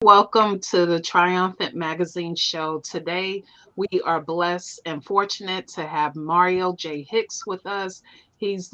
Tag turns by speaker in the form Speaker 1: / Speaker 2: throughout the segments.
Speaker 1: Welcome to the Triumphant Magazine show. Today, we are blessed and fortunate to have Mario J. Hicks with us. He's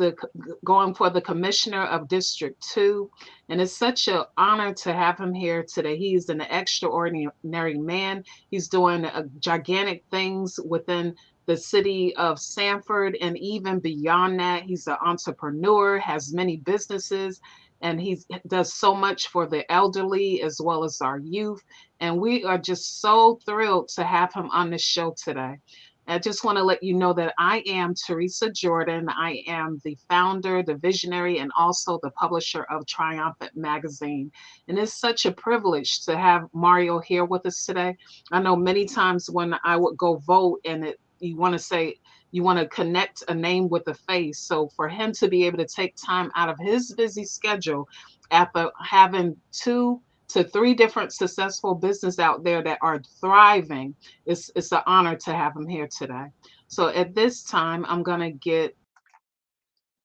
Speaker 1: going for the commissioner of District 2, and it's such an honor to have him here today. He's an extraordinary man. He's doing gigantic things within the city of Sanford and even beyond that. He's an entrepreneur, has many businesses, and he does so much for the elderly as well as our youth. And we are just so thrilled to have him on the show today. I just want to let you know that I am Teresa Jordan. I am the founder, the visionary, and also the publisher of Triumphant Magazine. And it's such a privilege to have Mario here with us today. I know many times when I would go vote and you want to say, you want to connect a name with a face. So for him to be able to take time out of his busy schedule after having 2 to 3 different successful business out there that are thriving, it's an honor to have him here today. So at this time, I'm going to get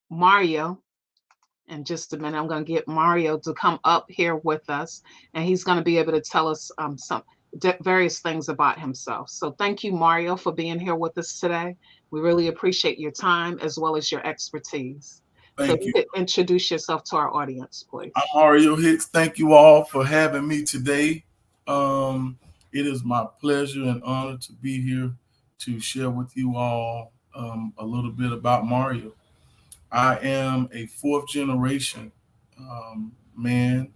Speaker 1: Mario. In just a minute, I'm going to get Mario to come up here with us, and he's going to be able to tell us some various things about himself. So thank you, Mario, for being here with us today. We really appreciate your time as well as your expertise. So
Speaker 2: Thank
Speaker 1: you
Speaker 2: you.
Speaker 1: could introduce yourself to our audience,
Speaker 2: I'm
Speaker 1: please.
Speaker 2: Mario Hicks. Thank you all for having me today. Um, it is my pleasure and honor to be here to share with you all a little bit about Mario. I am a fourth generation man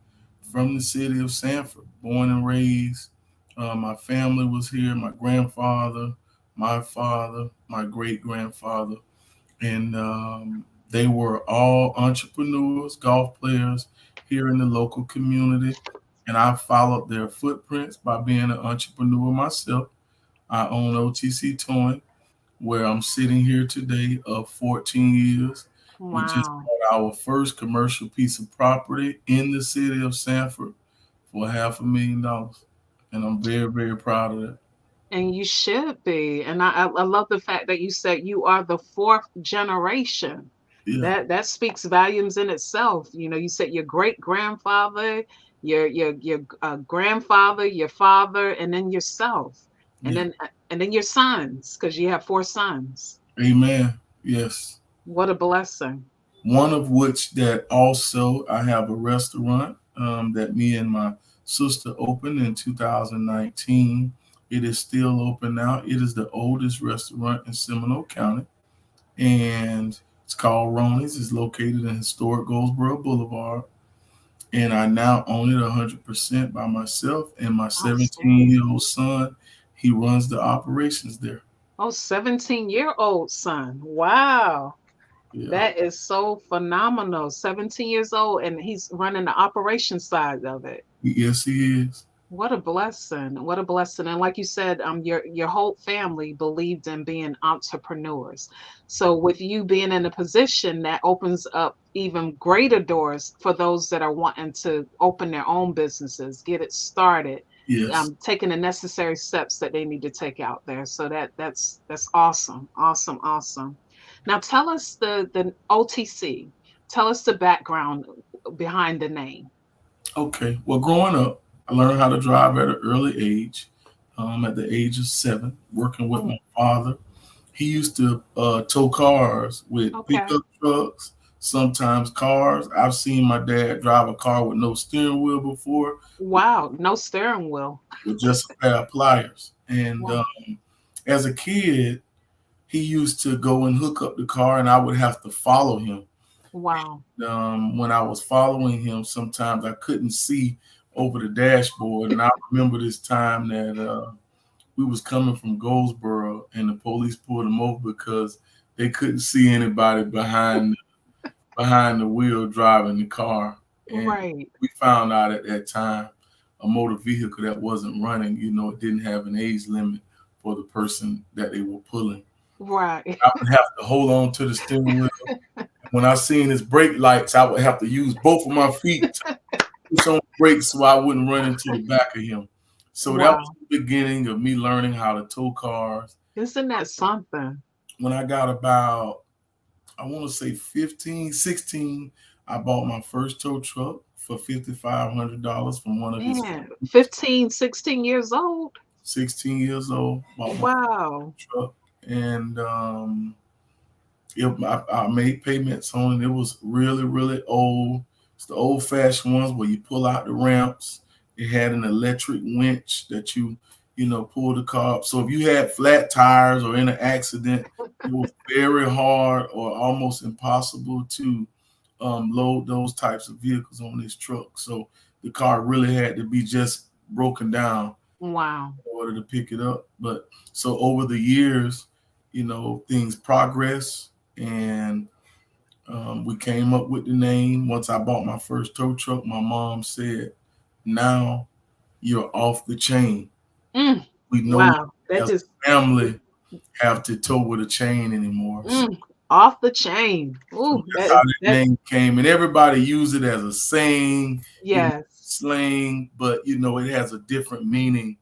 Speaker 2: from the city of Sanford, born and raised. My family was here, my grandfather, my father, my great grandfather, and they were all entrepreneurs, golf players here in the local community. And I followed their footprints by being an entrepreneur myself. I own OTC Towing, where I'm sitting here today of 14 years. We just
Speaker 1: Wow.
Speaker 2: bought our first commercial piece of property in the city of Sanford for $500,000. And I'm very, very proud of that.
Speaker 1: And you should be. And I love the fact that you said you are the fourth generation.
Speaker 2: Yeah,
Speaker 1: That speaks volumes in itself. You know, you said your great grandfather, your grandfather, your father, and then yourself, and
Speaker 2: yeah.
Speaker 1: then your sons, because you have 4 sons.
Speaker 2: Amen. Yes.
Speaker 1: What a blessing.
Speaker 2: One of which that also I have a restaurant that me and my sister opened in 2019. It is still open now. It is the oldest restaurant in Seminole County, and it's called Ronnie's. It's located in historic Goldsboro Boulevard, and I now own it 100% by myself and my
Speaker 1: Outstanding.
Speaker 2: 17-year-old son. He runs the operations there.
Speaker 1: Oh, 17-year-old son. Wow.
Speaker 2: Yeah.
Speaker 1: That is so phenomenal. 17 years old, and he's running the operation side of it.
Speaker 2: Yes, he is.
Speaker 1: What a blessing. What a blessing. And like you said, your whole family believed in being entrepreneurs. So with you being in a position that opens up even greater doors for those that are wanting to open their own businesses, get it started,
Speaker 2: Yes.
Speaker 1: taking the necessary steps that they need to take out there. So that's awesome. Awesome, awesome. Now tell us the OTC. Tell us the background behind the name.
Speaker 2: Okay. Well, growing up, I learned how to drive at an early age. At the age of 7, working with
Speaker 1: Oh,
Speaker 2: my father. He used to tow cars with
Speaker 1: okay.
Speaker 2: pickup trucks, sometimes cars. I've seen my dad drive a car with no steering wheel before,
Speaker 1: Wow, no steering wheel.
Speaker 2: with just a pair of pliers. And
Speaker 1: Wow.
Speaker 2: as a kid, he used to go and hook up the car, and I would have to follow him.
Speaker 1: Wow.
Speaker 2: When I was following him, sometimes I couldn't see over the dashboard. And I remember this time that we was coming from Goldsboro, and the police pulled him over because they couldn't see anybody behind the wheel driving the car. And
Speaker 1: Right.
Speaker 2: we found out at that time a motor vehicle that wasn't running, it didn't have an age limit for the person that they were pulling.
Speaker 1: Right.
Speaker 2: I would have to hold on to the steering wheel. When I seen his brake lights, I would have to use both of my feet to push on the brakes so I wouldn't run into the back of him. So that was
Speaker 1: Wow.
Speaker 2: the beginning of me learning how to tow cars.
Speaker 1: Isn't that something?
Speaker 2: When I got about, I want to say 15, 16, I bought my first tow truck for $5,500 from one of his
Speaker 1: Man,
Speaker 2: friends.
Speaker 1: 15, 16 years old.
Speaker 2: 16 years old, bought my
Speaker 1: Wow.
Speaker 2: truck, and I made payments on it. It was really, really old. It's the old fashioned ones where you pull out the ramps. It had an electric winch that pull the car up. So if you had flat tires or in an accident, it was very hard or almost impossible to load those types of vehicles on this truck. So the car really had to be just broken down
Speaker 1: Wow.
Speaker 2: in order to pick it up. But so over the years, things progress, and we came up with the name. Once I bought my first tow truck, my mom said, "Now you're off the chain.
Speaker 1: Mm,
Speaker 2: We no longer
Speaker 1: wow. That
Speaker 2: as
Speaker 1: just
Speaker 2: a family have to tow with a chain anymore." So
Speaker 1: mm, off the chain.
Speaker 2: So
Speaker 1: Ooh,
Speaker 2: that's how that
Speaker 1: that
Speaker 2: name came, and everybody use it as a saying,
Speaker 1: yes.
Speaker 2: slang, but it has a different meaning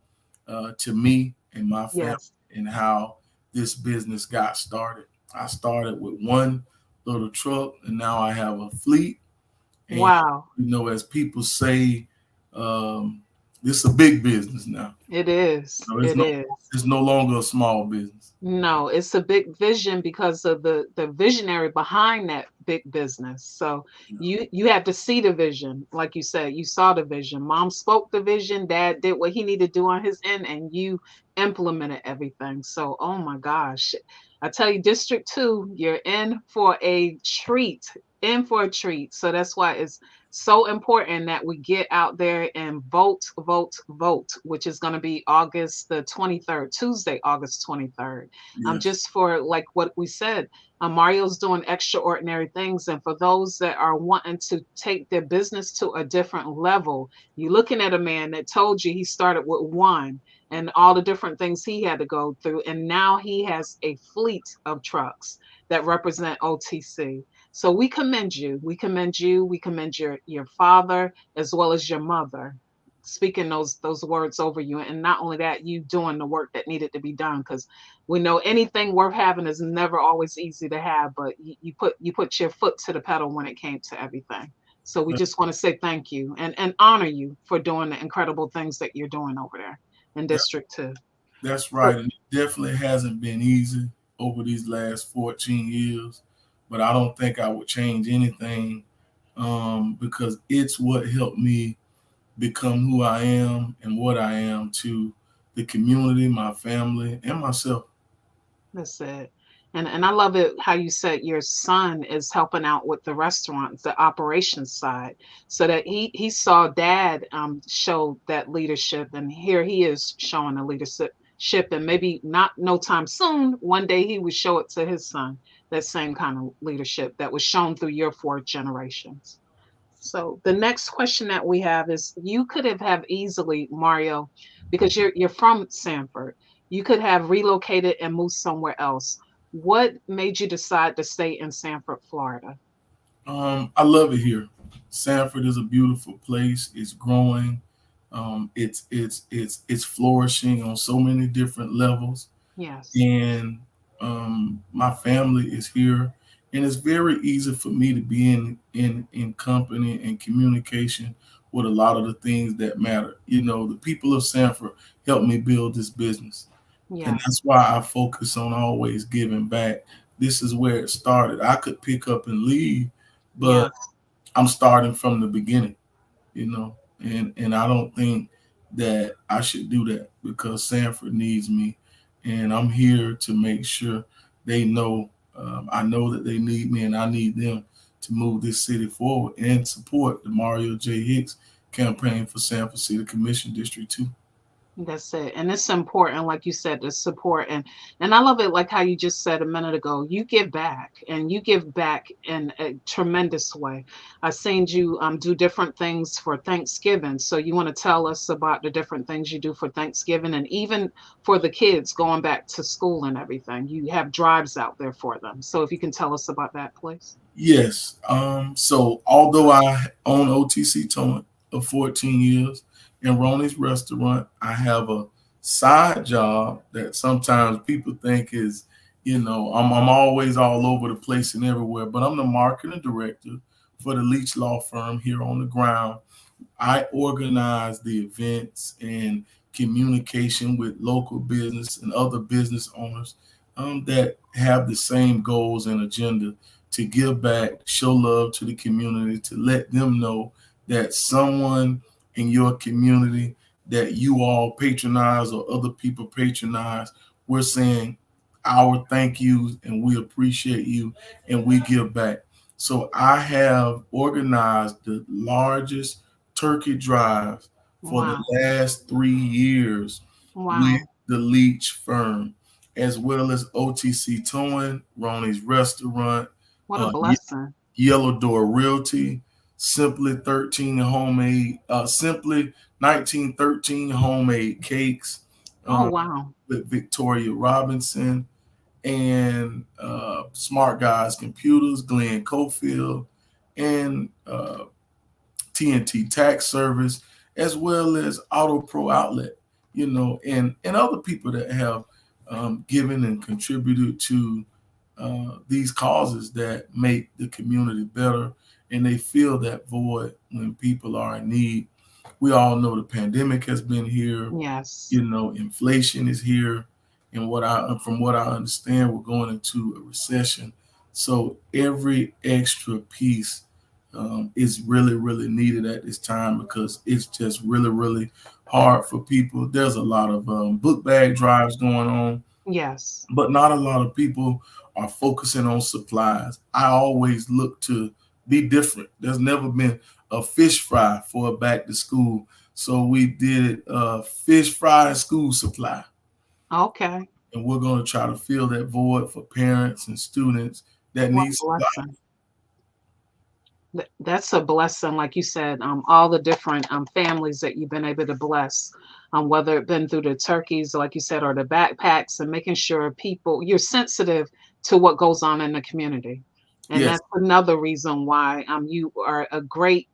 Speaker 2: to me and my family,
Speaker 1: Yes.
Speaker 2: and how this business got started. I started with one little truck, and now I have a fleet. And
Speaker 1: Wow.
Speaker 2: as people say, um, this is a big business now.
Speaker 1: It is.
Speaker 2: So
Speaker 1: It is.
Speaker 2: it's no longer a small business.
Speaker 1: No, it's a big vision because of the visionary behind that big business. So
Speaker 2: Yeah.
Speaker 1: you had to see the vision, like you said, you saw the vision. Mom spoke the vision, dad did what he needed to do on his end, and you implemented everything. So oh my gosh. I tell you, District 2, you're in for a treat. In for a treat. So that's why it's so important that we get out there and vote, vote, vote, which is going to be August the 23rd, Tuesday, August 23rd.
Speaker 2: Yes.
Speaker 1: Just for like what we said, Mario's doing extraordinary things. And for those that are wanting to take their business to a different level, you're looking at a man that told you he started with one and all the different things he had to go through. And now he has a fleet of trucks that represent OTC. So we commend you. We commend you. We commend your father as well as your mother speaking those words over you, and not only that, you doing the work that needed to be done, because we know anything worth having is never always easy to have, but you put your foot to the pedal when it came to everything. So we just want to say thank you and honor you for doing the incredible things that you're doing over there in
Speaker 2: That,
Speaker 1: District 2.
Speaker 2: that's
Speaker 1: So
Speaker 2: right. And it definitely hasn't been easy over these last 14 years. But I don't think I would change anything, because it's what helped me become who I am and what I am to the community, my family, and myself.
Speaker 1: that's it. And I love it how you said your son is helping out with the restaurants, the operations side, so that he saw dad show that leadership, and here he is showing the leadership, and maybe not no time soon, one day he would show it to his son, that same kind of leadership that was shown through your four generations. So the next question that we have is, you could have easily, Mario, because you're from Sanford, you could have relocated and moved somewhere else. What made you decide to stay in Sanford, Florida?
Speaker 2: I love it here. Sanford is a beautiful place. It's growing. It's flourishing on so many different levels,
Speaker 1: Yes.
Speaker 2: and my family is here, and it's very easy for me to be in company and communication with a lot of the things that matter. The people of Sanford helped me build this business, and
Speaker 1: Yes.
Speaker 2: that's why I focus on always giving back. This is where it started. I could pick up and leave, but
Speaker 1: Yes.
Speaker 2: I'm starting from the beginning, you know, and I don't think that I should do that, because Sanford needs me, and I'm here to make sure they know. I know that they need me, and I need them to move this city forward and support the Mario J. Hicks campaign for Sanford City Commission District 2.
Speaker 1: That's it. And it's important, like you said, the support, and I love it like how you just said a minute ago, you give back, and you give back in a tremendous way. I've seen you do different things for Thanksgiving. So you want to tell us about the different things you do for Thanksgiving, and even for the kids going back to school and everything. You have drives out there for them. So if you can tell us about that, please.
Speaker 2: Yes. So although I own OTC Towing of 14 years and Ronnie's Restaurant, I have a side job that sometimes people think is, I'm always all over the place and everywhere, but I'm the marketing director for the Leach Law Firm here on the ground. I organize the events and communication with local business and other business owners that have the same goals and agenda to give back, show love to the community, to let them know that someone in your community that you all patronize or other people patronize, we're saying our thank yous and we appreciate you and we give back. So I have organized the largest turkey drive for the
Speaker 1: Wow.
Speaker 2: last 3 years with
Speaker 1: Wow.
Speaker 2: the Leach firm, as well as OTC Towing, Ronnie's Restaurant,
Speaker 1: What a
Speaker 2: uh,
Speaker 1: blessing.
Speaker 2: Yellow Door Realty, Simply 1913 homemade cakes
Speaker 1: Oh,
Speaker 2: uh,
Speaker 1: wow.
Speaker 2: with Victoria Robinson, and Smart Guys Computers, Glenn Cofield, and TNT Tax Service, as well as Auto Pro Outlet, and other people that have given and contributed to these causes that make the community better, and they fill that void when people are in need. We all know the pandemic has been here.
Speaker 1: Yes.
Speaker 2: Inflation is here, and from what I understand, we're going into a recession. So every extra piece is really, really needed at this time because it's just really, really hard for people. There's a lot of book bag drives going on,
Speaker 1: Yes.
Speaker 2: but not a lot of people are focusing on supplies. I always look to be different. There's never been a fish fry for a back to school. So we did fish fry and school supply.
Speaker 1: Okay.
Speaker 2: And we're going to try to fill that void for parents and students that
Speaker 1: What
Speaker 2: need
Speaker 1: a
Speaker 2: supply.
Speaker 1: blessing. That's a blessing, like you said, all the different families that you've been able to bless, whether it been through the turkeys, like you said, or the backpacks, and making sure people you're sensitive to what goes on in the community. And
Speaker 2: Yes,
Speaker 1: that's another reason why you are a great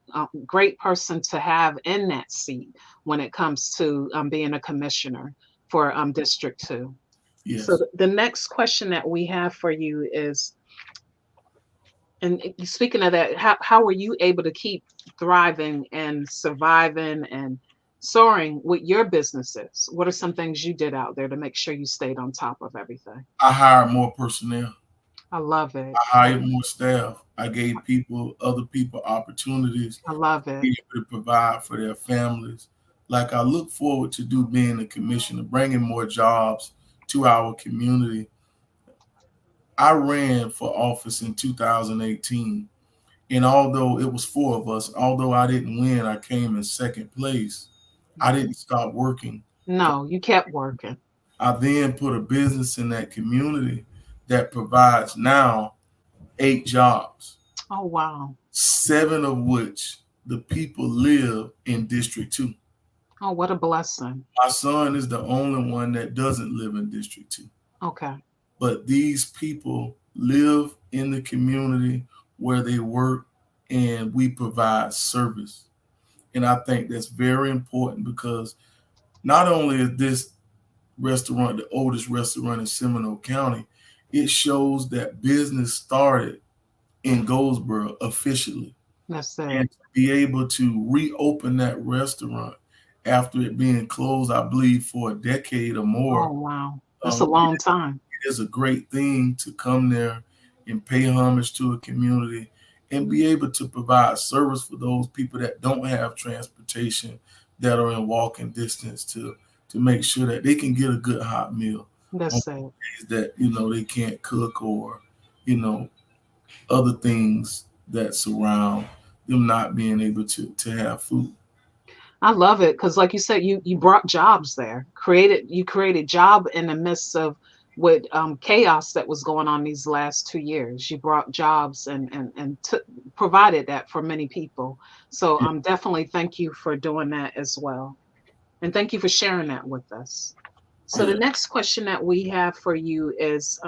Speaker 1: person to have in that seat when it comes to being a commissioner for District 2. So
Speaker 2: yes.
Speaker 1: the next question that we have for you is, and speaking of that, how were you able to keep thriving and surviving and soaring with your businesses? What are some things you did out there to make sure you stayed on top of everything?
Speaker 2: I hired more personnel.
Speaker 1: I love it.
Speaker 2: I hired more staff. I gave other people opportunities
Speaker 1: I love
Speaker 2: to
Speaker 1: it.
Speaker 2: be able to provide for their families. Like I look forward to being a commissioner, bringing more jobs to our community. I ran for office in 2018, and although it was four of us, although I didn't win, I came in second place. I didn't stop working.
Speaker 1: No, you kept working.
Speaker 2: I then put a business in that community that provides now 8 jobs,
Speaker 1: Oh, wow.
Speaker 2: 7 of which the people live in District 2.
Speaker 1: Oh, what a blessing.
Speaker 2: My son is the only one that doesn't live in District 2.
Speaker 1: Okay.
Speaker 2: But these people live in the community where they work, and we provide service. And I think that's very important because not only is this restaurant the oldest restaurant in Seminole County, it shows that business started in Goldsboro officially.
Speaker 1: That's it.
Speaker 2: And to be able to reopen that restaurant after it being closed, I believe, for a decade or
Speaker 1: Oh,
Speaker 2: more,
Speaker 1: wow. That's a
Speaker 2: it
Speaker 1: long time.
Speaker 2: is a great thing to come there and pay homage to a community and be able to provide service for those people that don't have transportation, that are in walking distance, to make sure that they can get a good hot meal on
Speaker 1: That's it.
Speaker 2: days that they can't cook, or you know other things that surround them not being able to have food.
Speaker 1: I love it because, like you said, you brought jobs there. You created job in the midst of with chaos that was going on these last 2 years. You brought jobs and provided that for many people. So definitely thank you for doing that as well, and thank you for sharing that with us. So the
Speaker 2: Yeah,
Speaker 1: next question that we have for you is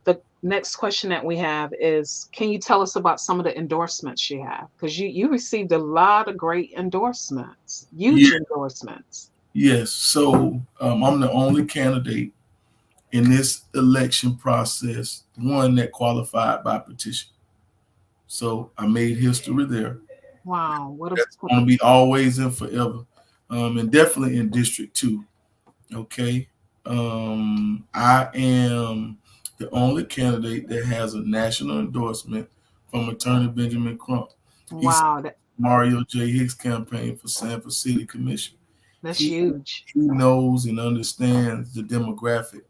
Speaker 1: the next question that we have is, can you tell us about some of the endorsements you have? Because you received a lot of great endorsements, huge
Speaker 2: yeah,
Speaker 1: endorsements.
Speaker 2: yes. So I'm the only candidate in this election process, one that qualified by petition. So I made history there.
Speaker 1: Wow.
Speaker 2: That's going to be always and forever, and definitely in District 2. Okay. I am the only candidate that has a national endorsement from Attorney Benjamin Crump. He's
Speaker 1: wow.
Speaker 2: Mario J. Hicks campaign for Sanford City Commission.
Speaker 1: That's
Speaker 2: He
Speaker 1: huge.
Speaker 2: he knows and understands the demographic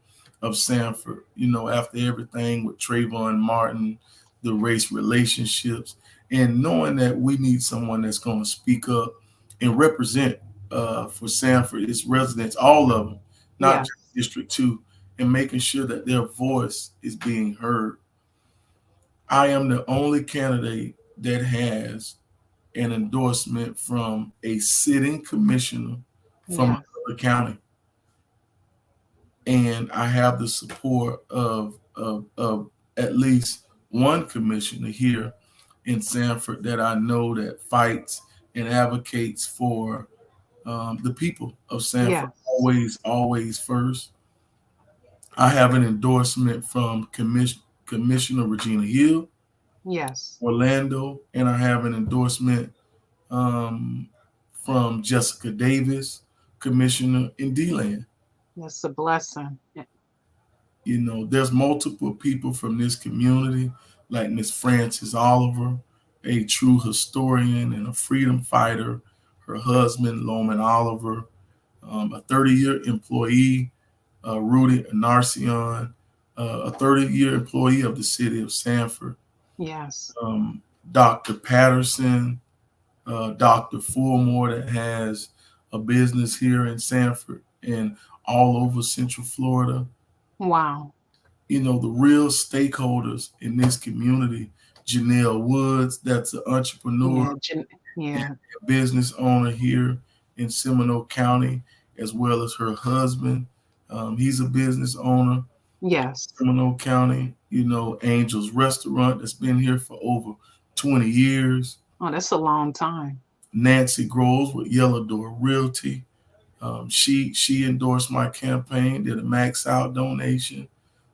Speaker 2: of Sanford. After everything with Trayvon Martin, the race relationships, and knowing that we need someone that's going to speak up and represent for Sanford, its residents, all of them, not
Speaker 1: Yes.
Speaker 2: just District 2, and making sure that their voice is being heard. I am the only candidate that has an endorsement from a sitting commissioner from
Speaker 1: Yes.
Speaker 2: another county, and I have the support of at least one commissioner here in Sanford that I know that fights and advocates for the people of Sanford
Speaker 1: Yes.
Speaker 2: always first. I have an endorsement from Commissioner Regina Hill,
Speaker 1: Yes.
Speaker 2: Orlando, and I have an endorsement um, from Jessica Davis, Commissioner in D-Land.
Speaker 1: That's a blessing.
Speaker 2: There's multiple people from this community, like Miss Frances Oliver, a true historian and a freedom fighter. Her husband, Loman Oliver, a 30-year employee, Rudy Anarcion, a 30-year employee of the city of Sanford.
Speaker 1: Yes.
Speaker 2: Um, Dr. Patterson, Dr. Fulmore, that has a business here in Sanford and all over Central Florida.
Speaker 1: Wow.
Speaker 2: The real stakeholders in this community. Janelle Woods, that's an entrepreneur
Speaker 1: Yeah.
Speaker 2: and
Speaker 1: Yeah.
Speaker 2: a business owner here in Seminole County, as well as her husband. He's a business owner
Speaker 1: Yes.
Speaker 2: in Seminole County. Angel's Restaurant, that's been here for over 20 years.
Speaker 1: Oh, that's a long time.
Speaker 2: Nancy Groves with Yellow Door Realty. She endorsed my campaign, did a max out donation.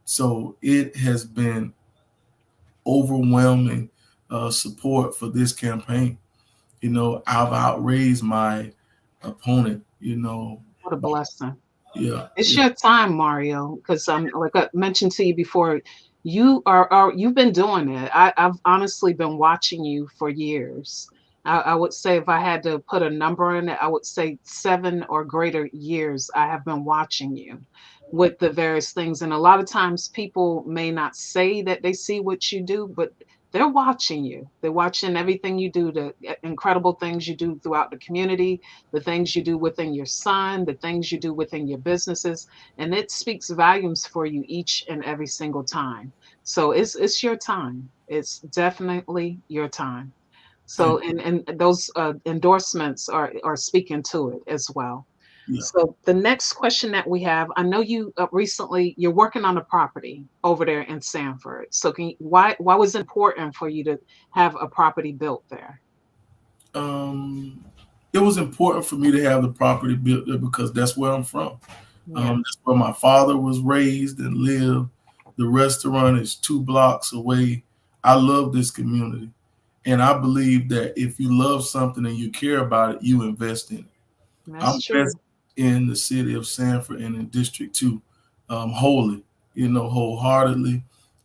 Speaker 2: So it has been overwhelming support for this campaign. I've outraised my opponent.
Speaker 1: What a blessing.
Speaker 2: Yeah,
Speaker 1: It's
Speaker 2: yeah,
Speaker 1: your time, Mario, because like I mentioned to you before, you've been doing it. I've honestly been watching you for years. I would say if I had to put a number in it, I would say 7 or greater years I have been watching you with the various things. And a lot of times people may not say that they see what you do, but they're watching you. They're watching everything you do, the incredible things you do throughout the community, the things you do within your son, the things you do within your businesses, and it speaks volumes for you each and every single time. So it's your time. It's definitely your time.
Speaker 2: thank
Speaker 1: So and those endorsements are speaking to it as well.
Speaker 2: you. Yeah.
Speaker 1: So the next question that we have, I know you recently you're working on a property over there in Sanford. So why was it important for you to have a property built there?
Speaker 2: Um, it was important for me to have the property built there because that's where I'm from.
Speaker 1: Yeah,
Speaker 2: That's where my father was raised and lived. The restaurant is 2 blocks away. I love this community. And I believe that if you love something and you care about it, you invest in it.
Speaker 1: that's
Speaker 2: I'm
Speaker 1: true.
Speaker 2: invested in the city of Sanford and in District 2 wholly, wholeheartedly.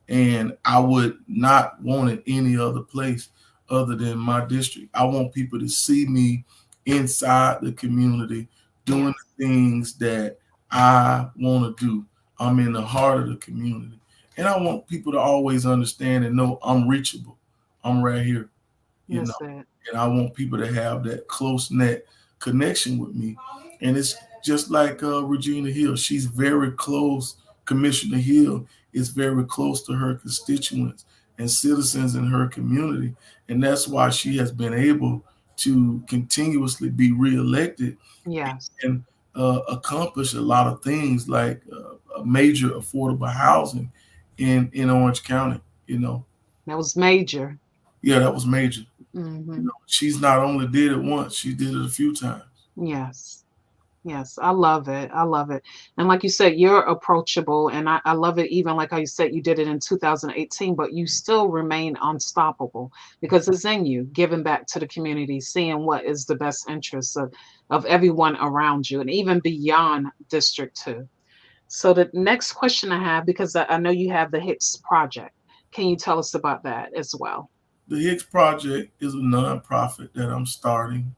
Speaker 2: And I would not want it any other place other than my district. I want people to see me inside the community doing
Speaker 1: Yes,
Speaker 2: the things that I want to do. I'm in the heart of the community. And I want people to always understand and know I'm reachable. I'm right here, you know
Speaker 1: that's it.
Speaker 2: and I want people to have that close knit connection with me. And it's just like Regina Hill. She's very close. Commissioner Hill is very close to her constituents and citizens in her community, and that's why she has been able to continuously be reelected
Speaker 1: Yes,
Speaker 2: and accomplish a lot of things like a major affordable housing in Orange County. You know,
Speaker 1: that was major.
Speaker 2: yeah, that was major.
Speaker 1: Hmm.
Speaker 2: She's not only did it once, she did it a few times.
Speaker 1: Yes. Yes, I love it. I love it. And like you said, you're approachable. And I love it, even like how you said you did it in 2018, but you still remain unstoppable because it's in you, giving back to the community, seeing what is the best interests of everyone around you and even beyond District 2. So the next question I have, because I know you have the Hicks Project, can you tell us about that as well?
Speaker 2: The Hicks Project is a nonprofit that I'm starting.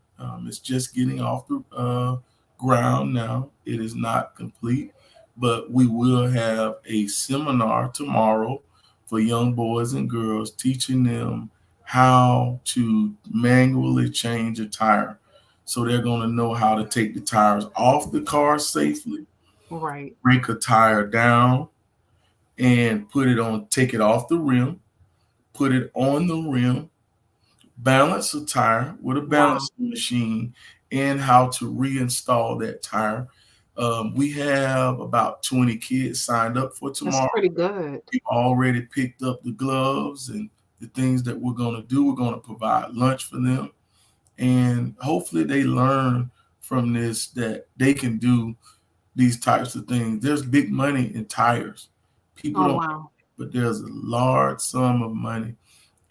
Speaker 2: It's just getting off the ground now. It is not complete, but we will have a seminar tomorrow for young boys and girls, teaching them how to manually change a tire. So they're going to know how to take the tires off the car safely,
Speaker 1: Right.
Speaker 2: break a tire down, and put it on, take it off the rim, put it on the rim, balance a tire with a
Speaker 1: Wow.
Speaker 2: balancing machine, and how to reinstall that tire. We have about 20 kids signed up for
Speaker 1: That's
Speaker 2: tomorrow.
Speaker 1: pretty good.
Speaker 2: We've already picked up the gloves and the things that we're going to do. We're going to provide lunch for them. And hopefully they learn from this that they can do these types of things. There's big money in tires. People
Speaker 1: Oh,
Speaker 2: don't,
Speaker 1: wow.
Speaker 2: but there's a large sum of money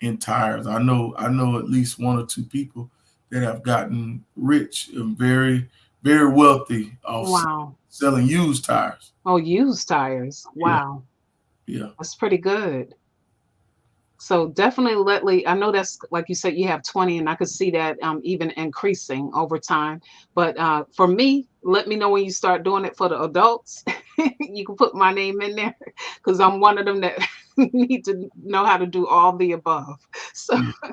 Speaker 2: in tires. I know at least one or two people that have gotten rich and very wealthy off
Speaker 1: Wow.
Speaker 2: selling used tires.
Speaker 1: Oh, used tires.
Speaker 2: Yeah,
Speaker 1: Wow.
Speaker 2: yeah,
Speaker 1: That's pretty good. So definitely I know that's like you said, you have 20 and I could see that even increasing over time. But for me, let me know when you start doing it for the adults. You can put my name in there because I'm one of them that need to know how to do all the above. So,
Speaker 2: yeah.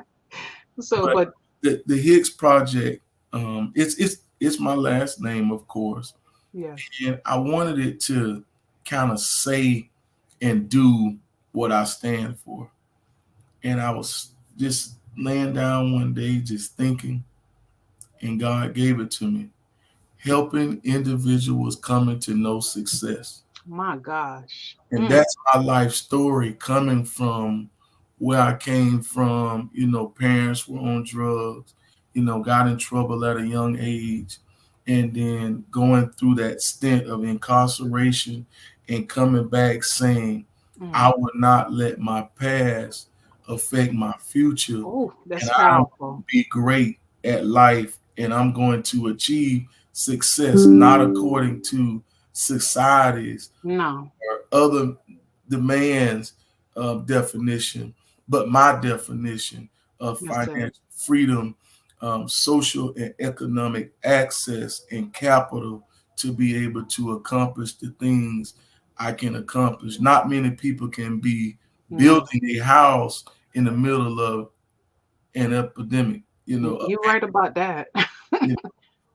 Speaker 1: so,
Speaker 2: But
Speaker 1: but
Speaker 2: the Hicks Project, it's my last name, of course,
Speaker 1: yes,
Speaker 2: and I wanted it to kind of say and do what I stand for. And I was just laying down one day, just thinking, and God gave it to me, helping individuals coming to know success.
Speaker 1: my gosh.
Speaker 2: And that's my life story, coming from where I came from. Parents were on drugs, got in trouble at a young age, and then going through that stint of incarceration and coming back saying,
Speaker 1: Mm.
Speaker 2: I would not let my past affect my future,
Speaker 1: Oh,
Speaker 2: and
Speaker 1: that's
Speaker 2: I'm going
Speaker 1: powerful.
Speaker 2: to be great at life, and I'm going to achieve success, not according to society's
Speaker 1: No,
Speaker 2: or other demands of definition, but my definition of
Speaker 1: that's it.
Speaker 2: financial freedom, social and economic access, and capital to be able to accomplish the things I can accomplish. Not many people can be
Speaker 1: No,
Speaker 2: building a house in the middle of an epidemic,
Speaker 1: you're right about that.
Speaker 2: you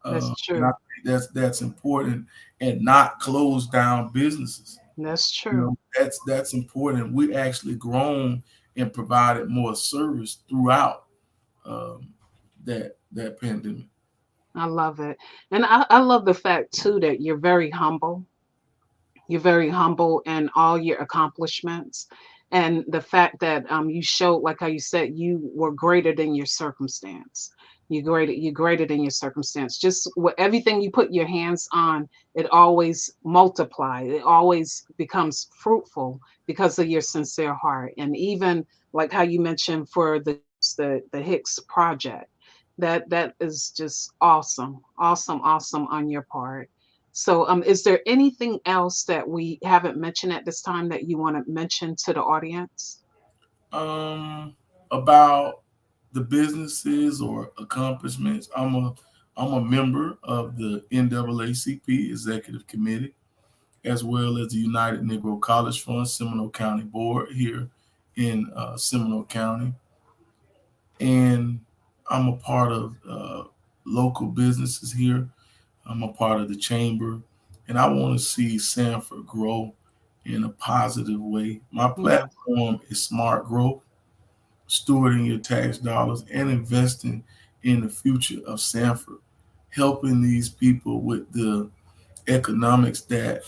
Speaker 1: That's
Speaker 2: and I
Speaker 1: true.
Speaker 2: think that's important, and not close down businesses.
Speaker 1: That's true.
Speaker 2: That's important. We actually grown and provided more service throughout um, that pandemic.
Speaker 1: I love it. And I love the fact too that you're very humble in all your accomplishments. And the fact that you showed, like how you said, you were greater than your circumstance. You greater than your circumstance. Just what everything you put your hands on, it always multiplies. It always becomes fruitful because of your sincere heart. And even like how you mentioned for the Hicks project, that is just awesome, awesome, awesome on your part. So, is there anything else that we haven't mentioned at this time that you want to mention to the audience?
Speaker 2: Um, about the businesses or accomplishments, I'm a member of the NAACP Executive Committee, as well as the United Negro College Fund Seminole County Board here in Seminole County, and I'm a part of local businesses here. I'm a part of the chamber, and I want to see Sanford grow in a positive way. My
Speaker 1: Yes.
Speaker 2: platform is smart growth, stewarding your tax dollars, and investing in the future of Sanford, helping these people with the economics that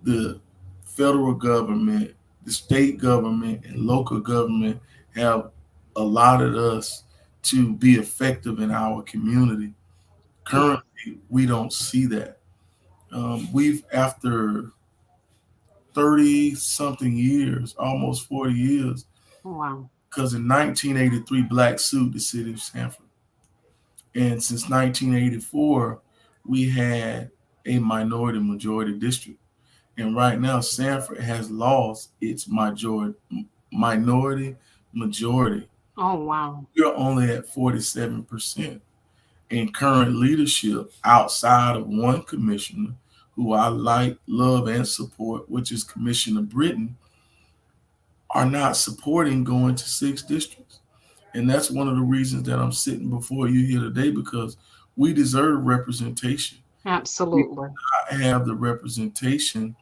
Speaker 2: the federal government, the state government, and local government have allotted us to be effective in our community.
Speaker 1: Yes.
Speaker 2: Currently, we don't see that. We've after 30 something years, almost 40 years,
Speaker 1: Wow.
Speaker 2: because in 1983, Black sued the city of Sanford. And since 1984, we had a minority majority district. And right now, Sanford has lost its minority majority.
Speaker 1: Oh, wow.
Speaker 2: We're only at 47%. And current leadership outside of one commissioner who I like, love, and support, which is Commissioner Britton, are not supporting going to six districts. And that's one of the reasons that I'm sitting before you here today, because we deserve representation. We
Speaker 1: Absolutely.
Speaker 2: have the representation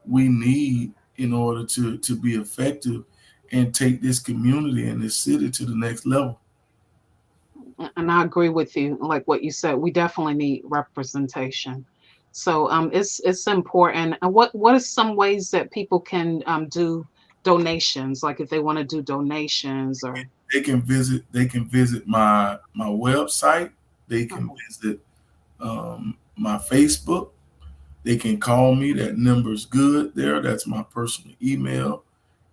Speaker 2: we need in order to be effective and take this community and this city to the next level.
Speaker 1: And I agree with you, like what you said. We definitely need representation. So it's important. And what are some ways that people can do donations, like if they want to do donations or
Speaker 2: They can visit my website. They can
Speaker 1: okay.
Speaker 2: visit my Facebook. They can call me. That number's good there. That's my personal email.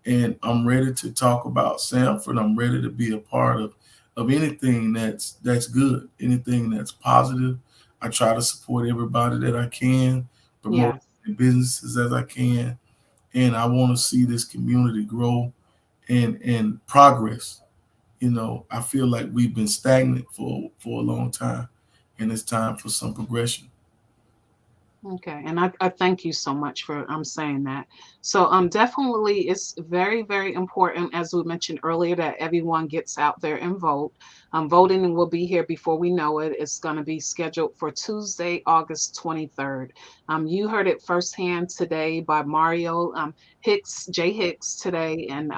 Speaker 2: And I'm ready to talk about Sanford. I'm ready to be a part of anything that's good, anything that's positive. I try to support everybody that I can, promote
Speaker 1: Yes.
Speaker 2: the businesses as I can, and I want to see this community grow and progress. I feel like we've been stagnant for a long time, and it's time for some progression.
Speaker 1: Okay, and I thank you so much for saying that. So definitely it's very, very important, as we mentioned earlier, that everyone gets out there and vote. Voting will be here before we know it. It's going to be scheduled for Tuesday, August 23rd. You heard it firsthand today by Mario Hicks, J Hicks today, and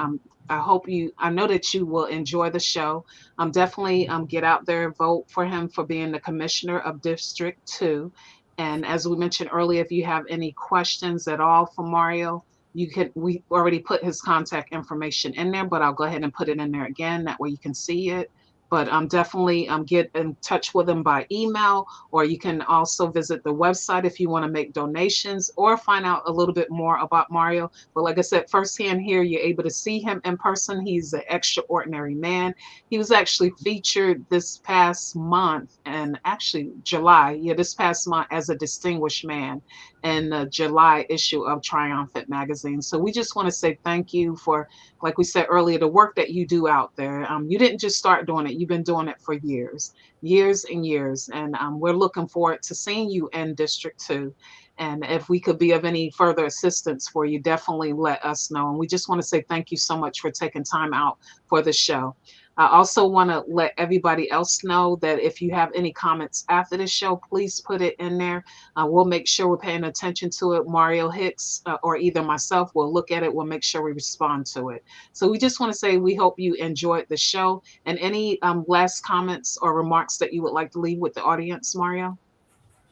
Speaker 1: I know that you will enjoy the show. Definitely get out there and vote for him for being the commissioner of District 2. And as we mentioned earlier, if you have any questions at all for Mario, we already put his contact information in there, but I'll go ahead and put it in there again. That way you can see it. But definitely get in touch with him by email, or you can also visit the website if you want to make donations or find out a little bit more about Mario. But like I said, firsthand here, you're able to see him in person. He's an extraordinary man. He was actually featured this past month, and actually July, yeah, this past month as a distinguished man in the July issue of Triumphant magazine. So we just want to say thank you for, like we said earlier, the work that you do out there. You didn't just start doing it; you've been doing it for years, years and years, and we're looking forward to seeing you in District 2. And if we could be of any further assistance for you, definitely let us know. And we just want to say thank you so much for taking time out for the show. I also want to let everybody else know that if you have any comments after the show, please put it in there. We'll make sure we're paying attention to it. Mario Hicks or either myself will look at it. We'll make sure we respond to it. So we just want to say we hope you enjoyed the show. And any last comments or remarks that you would like to leave with the audience, Mario?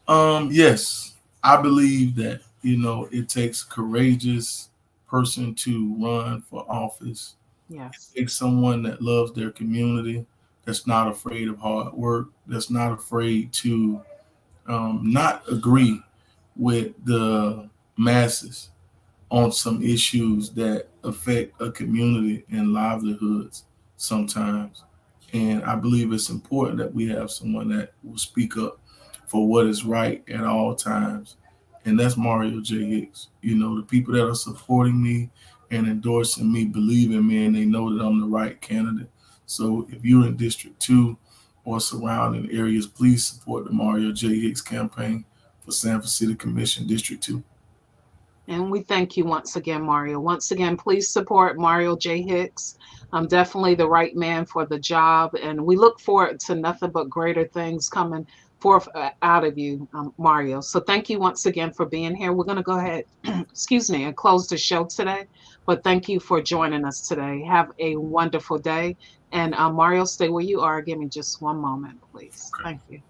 Speaker 2: Yes, I believe that it takes a courageous person to run for office.
Speaker 1: Yes.
Speaker 2: It takes someone that loves their community, that's not afraid of hard work, that's not afraid to not agree with the masses on some issues that affect a community and livelihoods sometimes. And I believe it's important that we have someone that will speak up for what is right at all times. And that's Mario J. Hicks. The people that are supporting me and endorsing me believe in me and they know that I'm the right candidate. So if you're in District 2 or surrounding areas, please support the Mario J. Hicks campaign for Sanford City Commission District 2.
Speaker 1: And we thank you once again, Mario. Once again, please support Mario J. Hicks. I'm definitely the right man for the job. And we look forward to nothing but greater things coming forth out of you, Mario. So thank you once again for being here. We're going to go ahead, excuse me, and close the show today. But thank you for joining us today. Have a wonderful day. And Mario, stay where you are. Give me just one moment, please. Thank you.